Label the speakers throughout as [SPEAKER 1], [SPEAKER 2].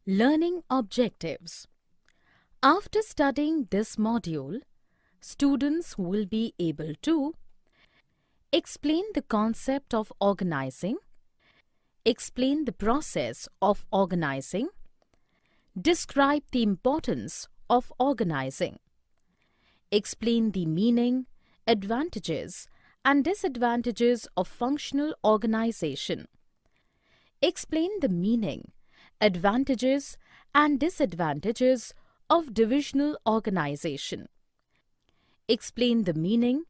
[SPEAKER 1] Learning objectives. After studying this module, students will be able to explain the concept of organizing, explain the process of organizing, describe the importance of organizing, explain the meaning, advantages, and disadvantages of functional organization, explain the meaning, advantages, and disadvantages of divisional organization, explain the meaning,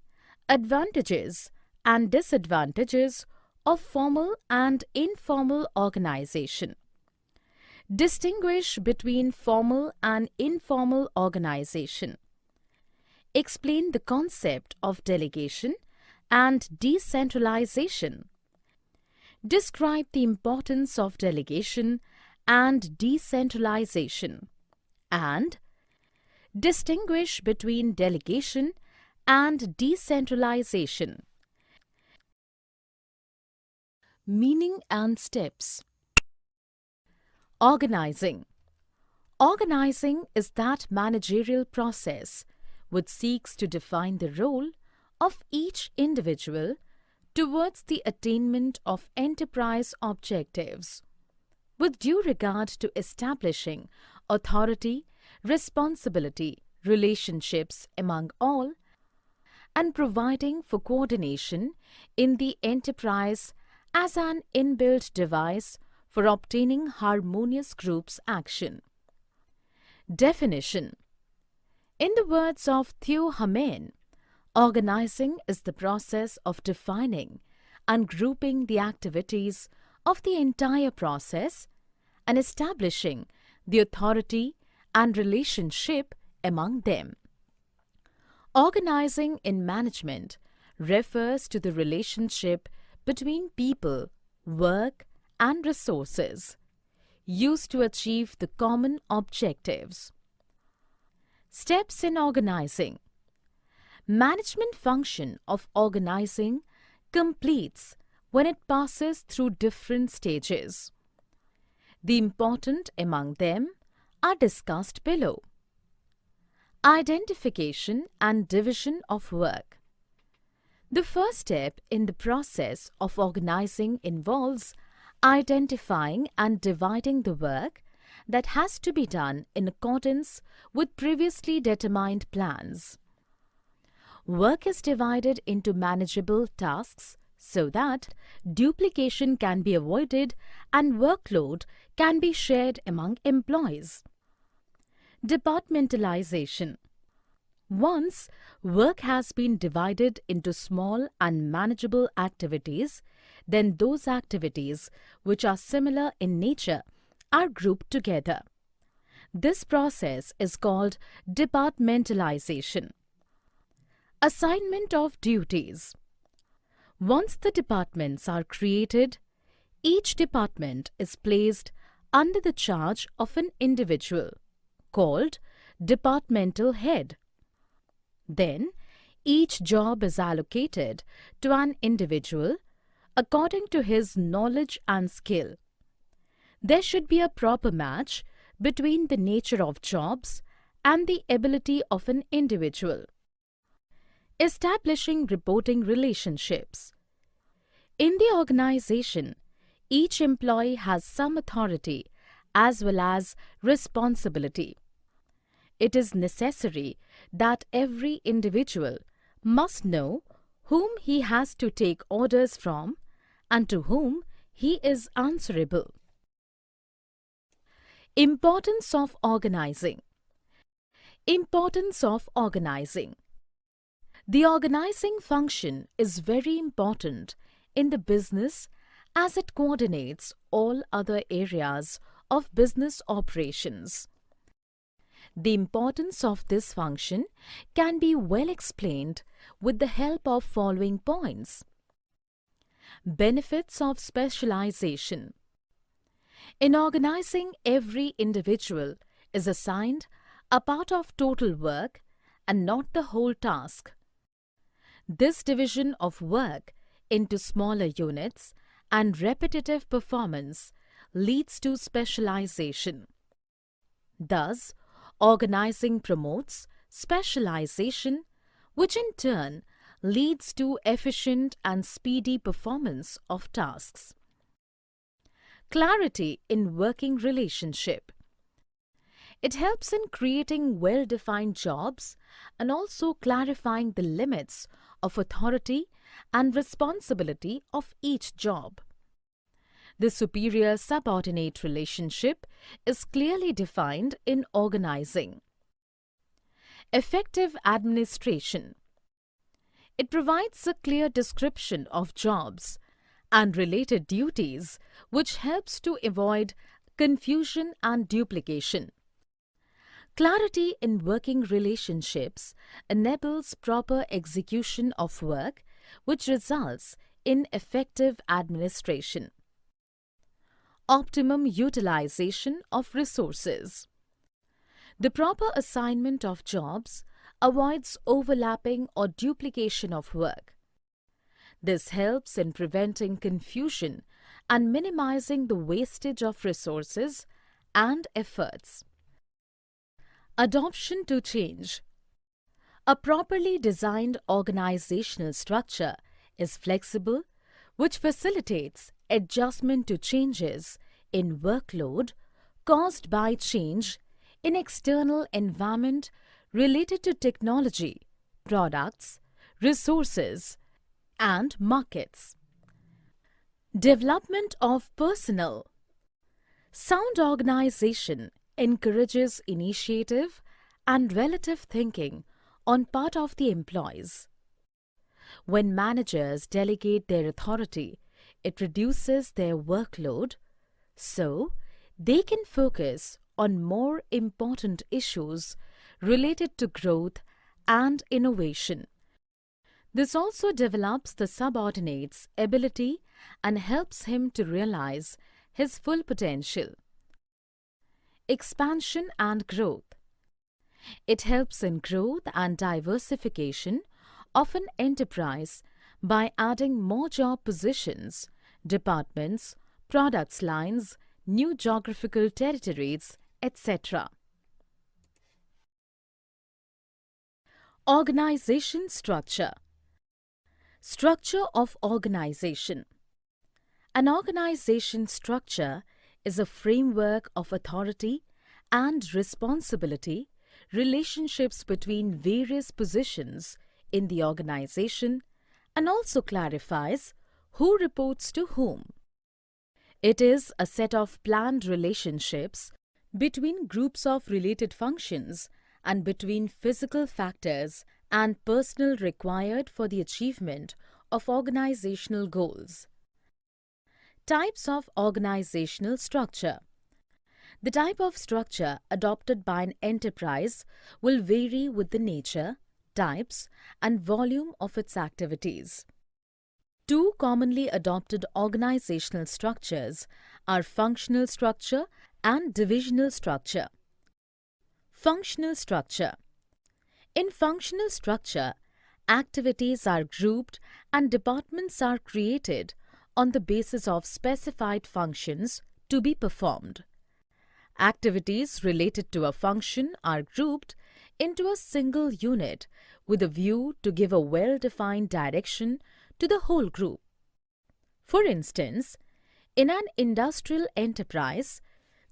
[SPEAKER 1] advantages, and disadvantages of formal and informal organization, distinguish between formal and informal organization, explain the concept of delegation and decentralization, describe the importance of delegation and decentralization, and distinguish between delegation and decentralization. Meaning and steps. Organizing. Organizing is that managerial process which seeks to define the role of each individual towards the attainment of enterprise objectives, with due regard to establishing authority, responsibility, relationships among all, and providing for coordination in the enterprise as an inbuilt device for obtaining harmonious group's action. Definition. In the words of Theo Hamel, organizing is the process of defining and grouping the activities of the entire process and establishing the authority and relationship among them. Organizing in management refers to the relationship between people, work, and resources used to achieve the common objectives. Steps in organizing. Management function of organizing completes when it passes through different stages. The important among them are discussed below. Identification and division of work. The first step in the process of organizing involves identifying and dividing the work that has to be done in accordance with previously determined plans. Work is divided into manageable tasks so that duplication can be avoided and workload can be shared among employees. Departmentalization. Once work has been divided into small and manageable activities, then those activities which are similar in nature are grouped together. This process is called departmentalization. Assignment of duties. Once the departments are created, each department is placed under the charge of an individual, called departmental head. Then, each job is allocated to an individual according to his knowledge and skill. There should be a proper match between the nature of jobs and the ability of an individual. Establishing reporting relationships. In the organization, each employee has some authority as well as responsibility. It is necessary that every individual must know whom he has to take orders from and to whom he is answerable. Importance of organizing. Importance of organizing. The organizing function is very important in the business as it coordinates all other areas of business operations. The importance of this function can be well explained with the help of following points. Benefits of specialization. In organizing, every individual is assigned a part of total work and not the whole task. This division of work into smaller units and repetitive performance leads to specialization. Thus, organizing promotes specialization, which in turn leads to efficient and speedy performance of tasks. Clarity in working relationship. It helps in creating well-defined jobs and also clarifying the limits of authority and responsibility of each job. The superior-subordinate relationship is clearly defined in organizing. Effective administration. It provides a clear description of jobs and related duties, which helps to avoid confusion and duplication. Clarity in working relationships enables proper execution of work, which results in effective administration. Optimum utilization of resources. The proper assignment of jobs avoids overlapping or duplication of work. This helps in preventing confusion and minimizing the wastage of resources and efforts. Adoption to change. A properly designed organizational structure is flexible, which facilitates adjustment to changes in workload caused by change in external environment related to technology, products, resources, and markets. Development of personnel. Sound organization encourages initiative and relative thinking on part of the employees. When managers delegate their authority, it reduces their workload, so they can focus on more important issues related to growth and innovation. This also develops the subordinate's ability and helps him to realize his full potential. Expansion and growth. It helps in growth and diversification of an enterprise by adding more job positions, departments, products lines, new geographical territories, etc. Organization structure. Structure of organization. An organization structure is a framework of authority and responsibility, relationships between various positions in the organization, and also clarifies who reports to whom. It is a set of planned relationships between groups of related functions and between physical factors and personnel required for the achievement of organizational goals. Types of organizational structure. The type of structure adopted by an enterprise will vary with the nature, types, and volume of its activities. Two commonly adopted organizational structures are functional structure and divisional structure. Functional structure. In functional structure, activities are grouped and departments are created on the basis of specified functions to be performed. Activities related to a function are grouped into a single unit with a view to give a well-defined direction to the whole group. For instance, in an industrial enterprise,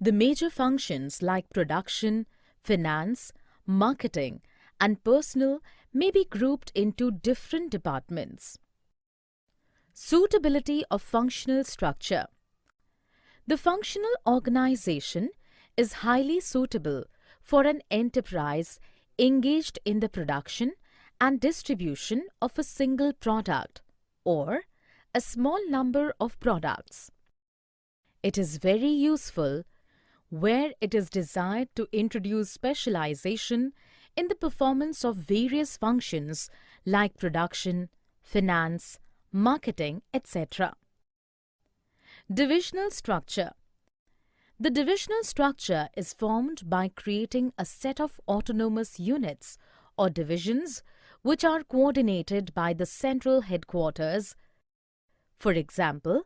[SPEAKER 1] the major functions like production, finance, marketing, and personnel may be grouped into different departments. Suitability of functional structure. The functional organization is highly suitable for an enterprise engaged in the production and distribution of a single product or a small number of products. It is very useful where it is desired to introduce specialization in the performance of various functions like production, finance, marketing, etc. Divisional structure. The divisional structure is formed by creating a set of autonomous units or divisions which are coordinated by the central headquarters. For example,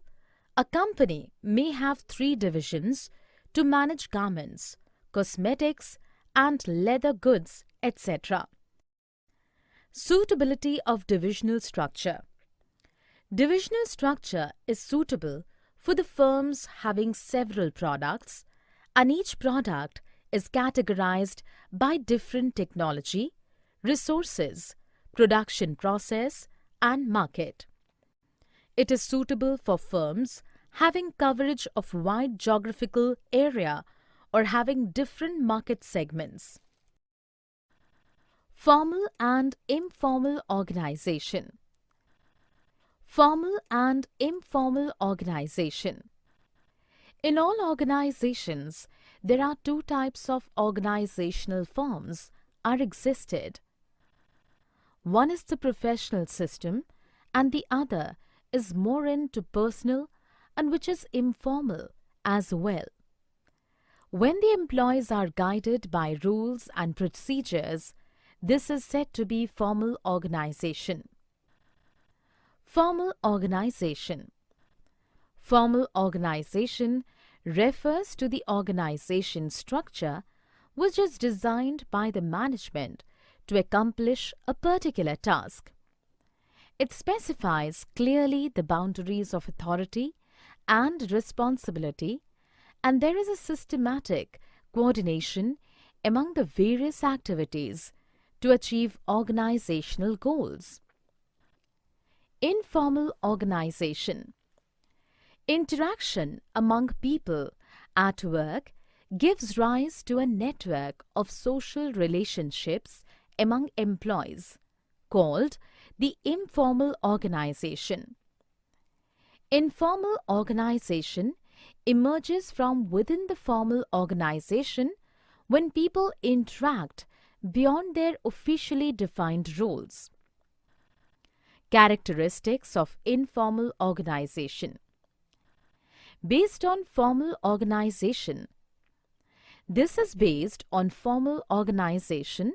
[SPEAKER 1] a company may have 3 divisions to manage garments, cosmetics, and leather goods, etc. Suitability of divisional structure. Divisional structure is suitable for the firms having several products, and each product is categorized by different technology, resources, production process, and market. It is suitable for firms having coverage of wide geographical area or having different market segments. Formal and informal organization. Formal and informal organization. In all organizations, there are two types of organizational forms are existed. One is the professional system and the other is more into personal and which is informal as well. When the employees are guided by rules and procedures, this is said to be formal organization. Formal organization. Formal organization refers to the organization structure which is designed by the management to accomplish a particular task. It specifies clearly the boundaries of authority and responsibility, and there is a systematic coordination among the various activities to achieve organizational goals. Informal organization. Interaction among people at work gives rise to a network of social relationships among employees, called the informal organization. Informal organization emerges from within the formal organization when people interact beyond their officially defined roles. Characteristics of informal organization. Based on formal organization. This is based on formal organization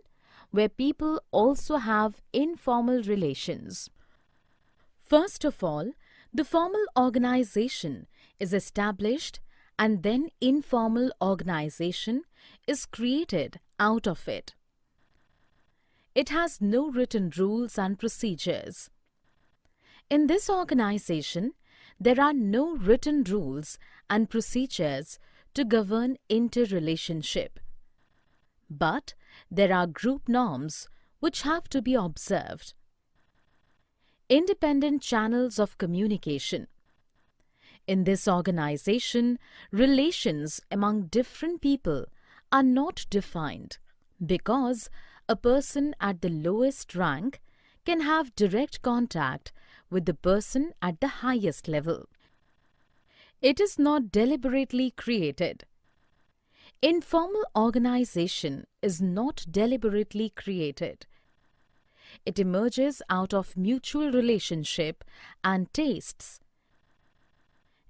[SPEAKER 1] where people also have informal relations. First of all, the formal organization is established and then informal organization is created out of it. It has no written rules and procedures. In this organization, there are no written rules and procedures to govern interrelationship. But there are group norms which have to be observed. Independent channels of communication. In this organization, relations among different people are not defined because a person at the lowest rank can have direct contact with the person at the highest level. It is not deliberately created. Informal organization is not deliberately created. It emerges out of mutual relationship and tastes.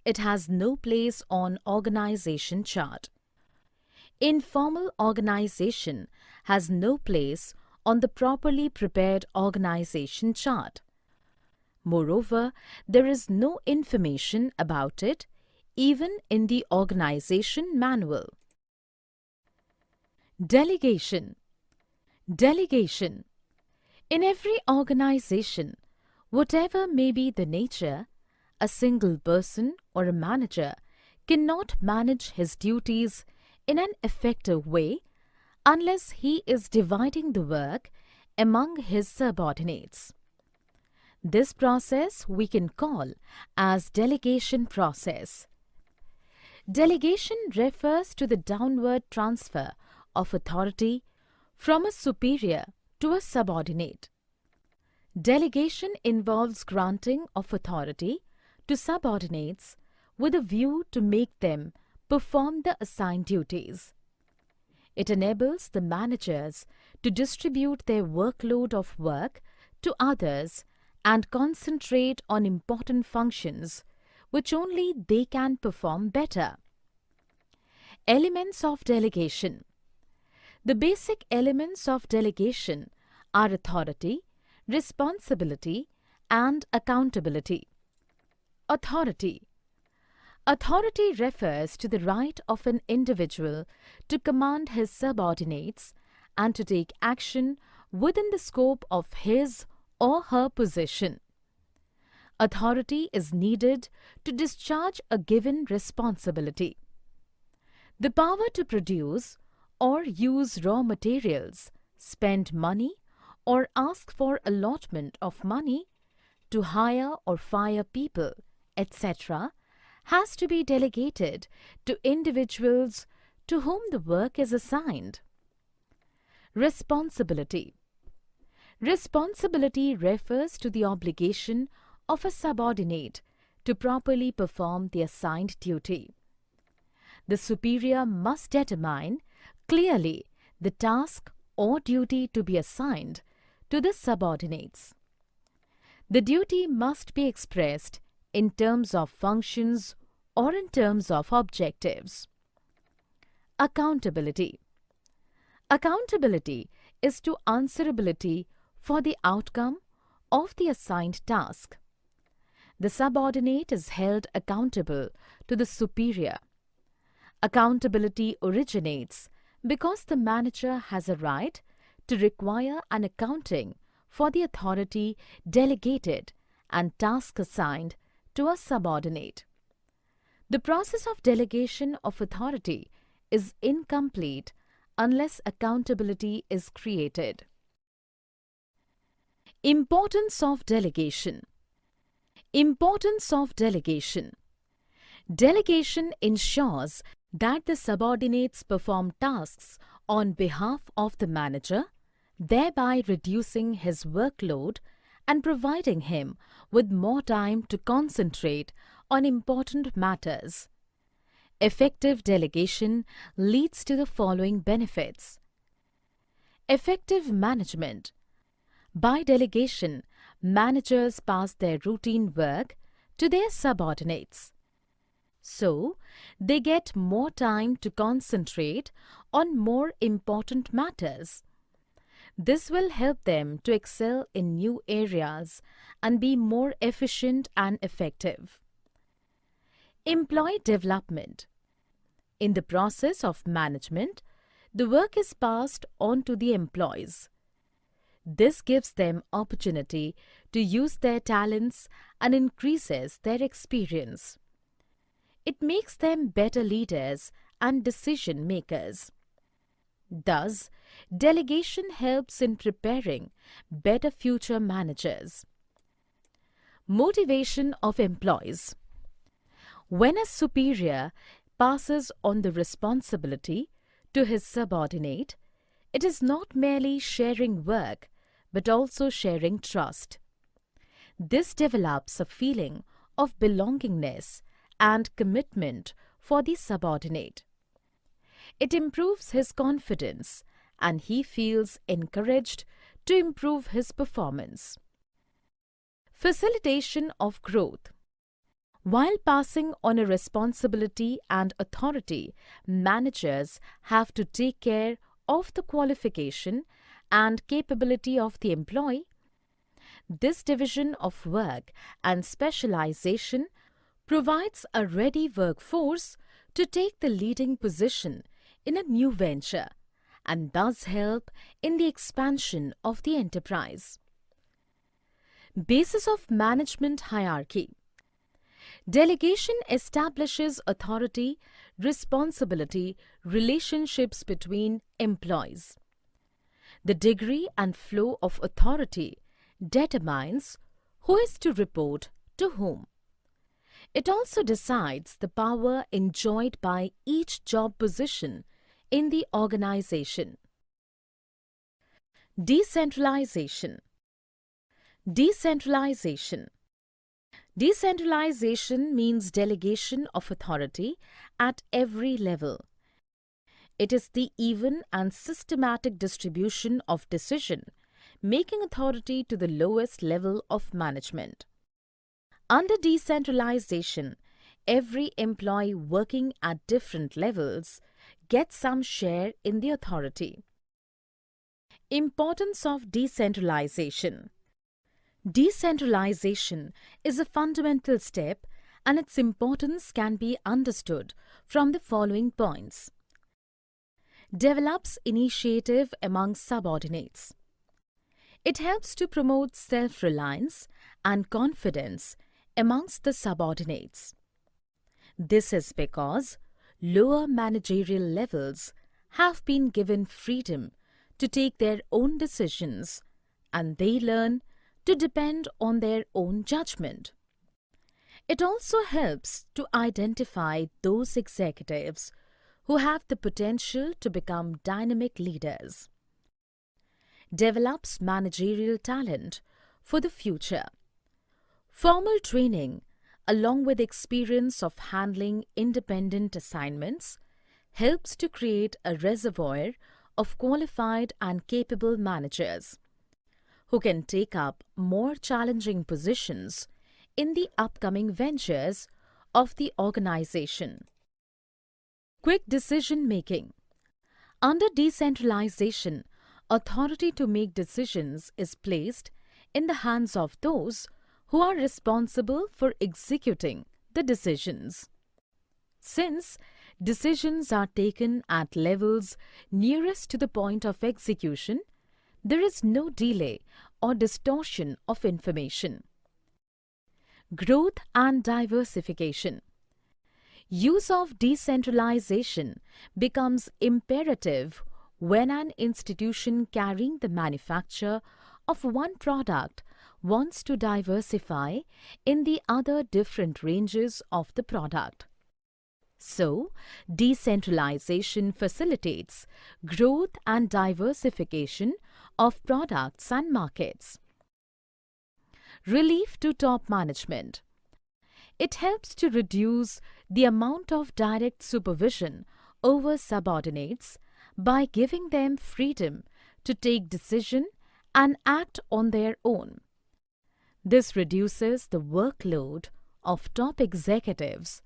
[SPEAKER 1] It has no place on organization chart. Informal organization has no place on the properly prepared organization chart. Moreover, there is no information about it even in the organization manual. Delegation. Delegation. In every organization, whatever may be the nature, a single person or a manager cannot manage his duties in an effective way unless he is dividing the work among his subordinates. This process we can call as delegation process. Delegation refers to the downward transfer of authority from a superior to a subordinate. Delegation involves granting of authority to subordinates with a view to make them perform the assigned duties. It enables the managers to distribute their workload of work to others and concentrate on important functions which only they can perform better. Elements of delegation. The basic elements of delegation are authority, responsibility, and accountability. Authority. Authority refers to the right of an individual to command his subordinates and to take action within the scope of his or her position. Authority is needed to discharge a given responsibility. The power to produce or use raw materials, spend money, or ask for allotment of money, to hire or fire people, etc., has to be delegated to individuals to whom the work is assigned. Responsibility. Responsibility refers to the obligation of a subordinate to properly perform the assigned duty. The superior must determine clearly the task or duty to be assigned to the subordinates. The duty must be expressed in terms of functions or in terms of objectives. Accountability. Accountability is to answerability for the outcome of the assigned task. The subordinate is held accountable to the superior. Accountability originates because the manager has a right to require an accounting for the authority delegated and task assigned to a subordinate. The process of delegation of authority is incomplete unless accountability is created. Importance of delegation. Importance of delegation. Delegation ensures that the subordinates perform tasks on behalf of the manager, thereby reducing his workload and providing him with more time to concentrate on important matters. Effective delegation leads to the following benefits. Effective management. By delegation, managers pass their routine work to their subordinates. So, they get more time to concentrate on more important matters. This will help them to excel in new areas and be more efficient and effective. Employee development. In the process of management, the work is passed on to the employees. This gives them opportunity to use their talents and increases their experience. It makes them better leaders and decision makers. Thus, delegation helps in preparing better future managers. Motivation of employees. When a superior passes on the responsibility to his subordinate, it is not merely sharing work but also sharing trust. This develops a feeling of belongingness and commitment for the subordinate. It improves his confidence and he feels encouraged to improve his performance. Facilitation of growth. While passing on a responsibility and authority, managers have to take care of the qualification and capability of the employee. This division of work and specialization provides a ready workforce to take the leading position in a new venture and thus help in the expansion of the enterprise. Basis of management hierarchy. Delegation establishes authority, responsibility, relationships between employees. The degree and flow of authority determines who is to report to whom. It also decides the power enjoyed by each job position in the organization. Decentralization. Decentralization. Decentralization means delegation of authority at every level. It is the even and systematic distribution of decision-making authority to the lowest level of management. Under decentralization, every employee working at different levels gets some share in the authority. Importance of decentralization. Decentralization is a fundamental step and its importance can be understood from the following points. Develops initiative among subordinates. It helps to promote self-reliance and confidence amongst the subordinates. This is because lower managerial levels have been given freedom to take their own decisions, and they learn to depend on their own judgment. It also helps to identify those executives who have the potential to become dynamic leaders. Develops managerial talent for the future. Formal training, along with experience of handling independent assignments, helps to create a reservoir of qualified and capable managers who can take up more challenging positions in the upcoming ventures of the organization. Quick decision making. Under decentralization, authority to make decisions is placed in the hands of those who are responsible for executing the decisions. Since decisions are taken at levels nearest to the point of execution, there is no delay or distortion of information. Growth and diversification. Use of decentralization becomes imperative when an institution carrying the manufacture of one product wants to diversify in the other different ranges of the product. So, decentralization facilitates growth and diversification of products and markets. Relief to top management. It helps to reduce the amount of direct supervision over subordinates by giving them freedom to take decision and act on their own. This reduces the workload of top executives,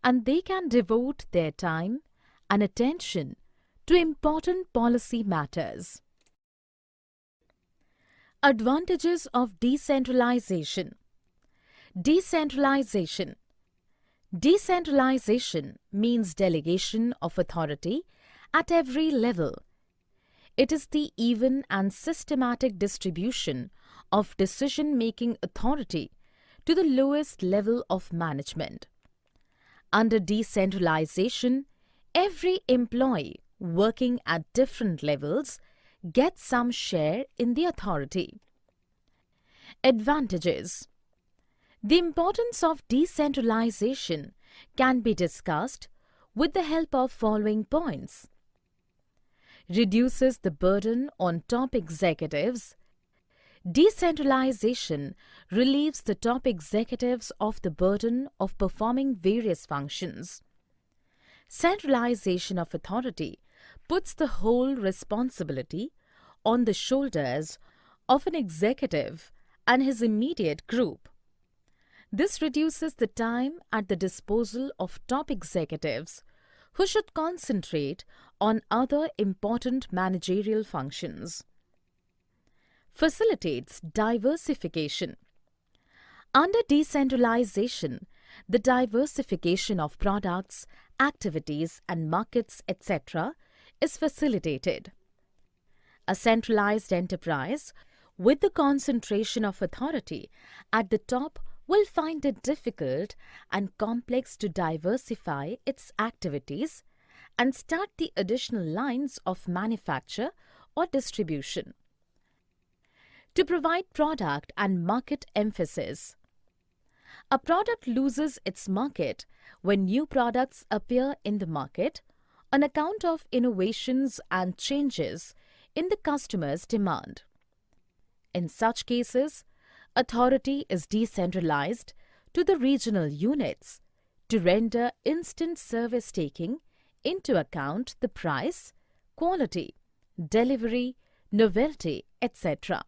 [SPEAKER 1] and they can devote their time and attention to important policy matters. Advantages of decentralization. Decentralization. Decentralization means delegation of authority at every level. It is the even and systematic distribution of decision-making authority to the lowest level of management. Under decentralization, every employee working at different levels gets some share in the authority. Advantages. The importance of decentralization can be discussed with the help of following points. Reduces the burden on top executives. Decentralization relieves the top executives of the burden of performing various functions. Centralization of authority puts the whole responsibility on the shoulders of an executive and his immediate group. This reduces the time at the disposal of top executives who should concentrate on other important managerial functions. Facilitates diversification. Under decentralization, the diversification of products, activities, and markets, etc., is facilitated. A centralized enterprise with the concentration of authority at the top will find it difficult and complex to diversify its activities and start the additional lines of manufacture or distribution. To provide product and market emphasis. A product loses its market when new products appear in the market on account of innovations and changes in the customer's demand. In such cases, authority is decentralized to the regional units to render instant service taking into account the price, quality, delivery, novelty, etc.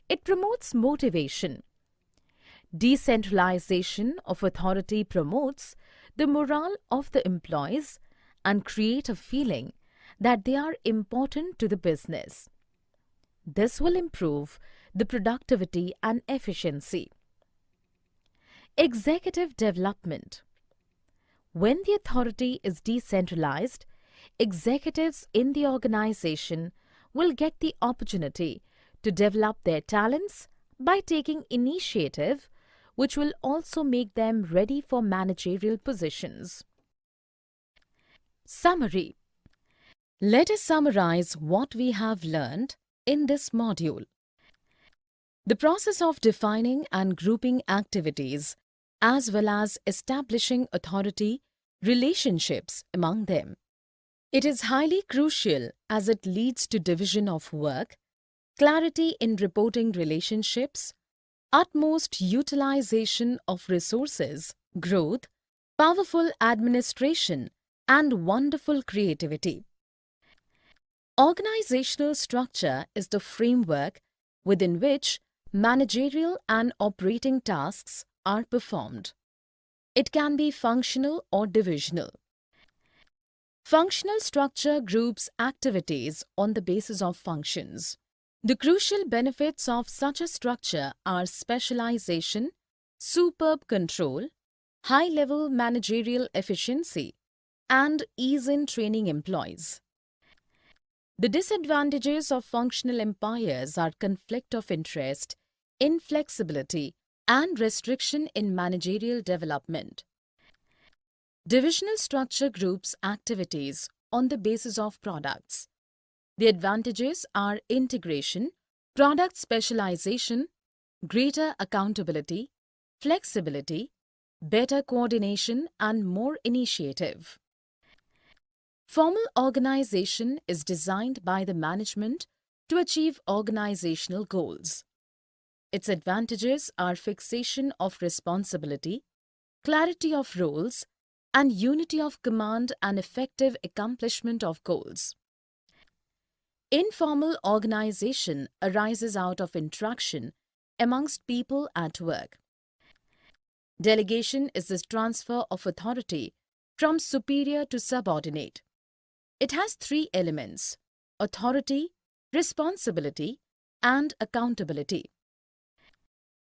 [SPEAKER 1] It promotes motivation. Decentralization of authority promotes the morale of the employees and create a feeling that they are important to the business. This will improve the productivity and efficiency. Executive development. When the authority is decentralized, executives in the organization will get the opportunity to develop their talents by taking initiative, which will also make them ready for managerial positions. Summary. Let us summarize what we have learned in this module. The process of defining and grouping activities, as well as establishing authority relationships among them. It is highly crucial as it leads to division of work, clarity in reporting relationships, utmost utilization of resources, growth, powerful administration, and wonderful creativity. Organizational structure is the framework within which managerial and operating tasks are performed. It can be functional or divisional. Functional structure groups activities on the basis of functions. The crucial benefits of such a structure are specialization, superb control, high-level managerial efficiency, and ease in training employees. The disadvantages of functional empires are conflict of interest, inflexibility, and restriction in managerial development. Divisional structure groups activities on the basis of products. The advantages are integration, product specialization, greater accountability, flexibility, better coordination, and more initiative. Formal organization is designed by the management to achieve organizational goals. Its advantages are fixation of responsibility, clarity of roles, and unity of command and effective accomplishment of goals. Informal organization arises out of interaction amongst people at work. Delegation is the transfer of authority from superior to subordinate. It has three elements: authority, responsibility, and accountability.